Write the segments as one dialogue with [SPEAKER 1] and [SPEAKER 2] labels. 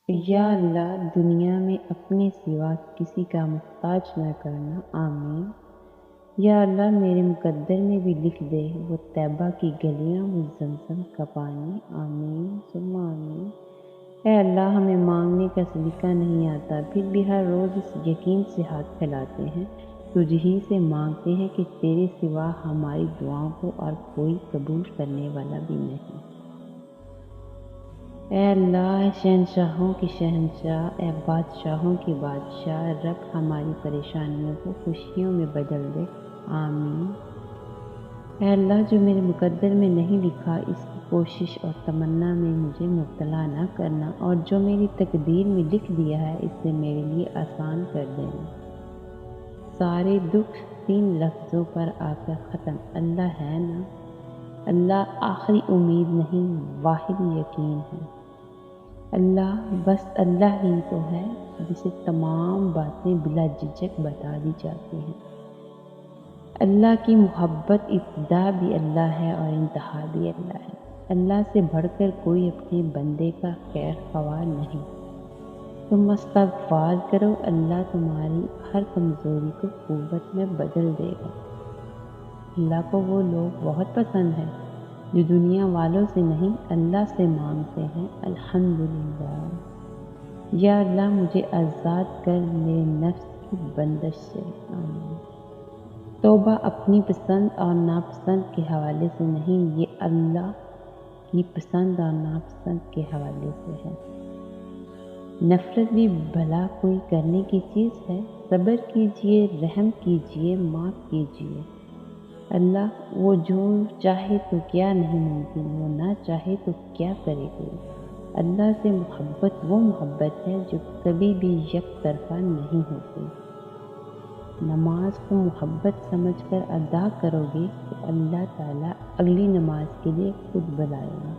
[SPEAKER 1] یا اللہ دنیا میں اپنے سوا کسی کا محتاج نہ کرنا، آمین۔ یا اللہ میرے مقدر میں بھی لکھ دے وہ طیبہ کی گلیاں وہ زمزم کا پانی، آمین ثم آمین۔ اے اللہ ہمیں مانگنے کا سلیقہ نہیں آتا، پھر بھی ہر روز اس یقین سے ہاتھ پھیلاتے ہیں، تجھ ہی سے مانگتے ہیں کہ تیرے سوا ہماری دعاؤں کو اور کوئی قبول کرنے والا بھی نہیں۔ اے اللہ شہنشاہوں کی شہنشاہ، اے بادشاہوں کی بادشاہ، رب ہماری پریشانیوں کو خوشیوں میں بدل دے، آمین۔ اے اللہ جو میرے مقدر میں نہیں لکھا اس کی کوشش اور تمنا میں مجھے مبتلا نہ کرنا، اور جو میری تقدیر میں لکھ دیا ہے اسے میرے لیے آسان کر دینا۔ سارے دکھ 3 لفظوں پر آ کر ختم، اللہ ہے نا۔ اللہ آخری امید نہیں، واحد یقین ہے۔ اللہ بس اللہ ہی تو ہے جسے تمام باتیں بلا جھجک بتا دی جاتی ہیں۔ اللہ کی محبت ابتدا بھی اللہ ہے اور انتہا بھی اللہ ہے۔ اللہ سے بڑھ کر کوئی اپنے بندے کا خیر خواہ نہیں۔ تم استغفار کرو، اللہ تمہاری ہر کمزوری کو قوت میں بدل دے گا۔ اللہ کو وہ لوگ بہت پسند ہیں جو دنیا والوں سے نہیں اللہ سے مانگتے ہیں، الحمدللہ۔ یا اللہ مجھے آزاد کر میرے نفس کی بندش سے، آمین۔ توبہ اپنی پسند اور ناپسند کے حوالے سے نہیں، یہ اللہ کی پسند اور ناپسند کے حوالے سے ہے۔ نفرت بھی بھلا کوئی کرنے کی چیز ہے؟ صبر کیجئے، رحم کیجئے، معاف کیجئے۔ اللہ وہ جو چاہے تو کیا نہیں ممکن، وہ نہ چاہے تو کیا کرے کوئی۔ اللہ سے محبت وہ محبت ہے جو کبھی بھی یک طرفہ نہیں ہوتی۔ نماز کو محبت سمجھ کر ادا کرو گے تو اللہ تعالیٰ اگلی نماز کے لیے خود بلائے گا۔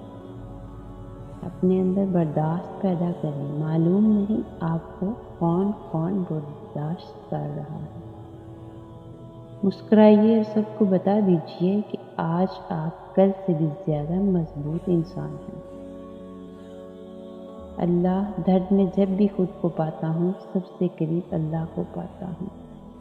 [SPEAKER 1] اپنے اندر برداشت پیدا کریں، معلوم نہیں آپ کو کون کون برداشت کر رہا ہے۔ مسکرائیے اور سب کو بتا دیجئے کہ آج آپ کل سے بھی زیادہ مضبوط انسان ہیں۔ اللہ درد میں جب بھی خود کو پاتا ہوں سب سے قریب اللہ کو پاتا ہوں۔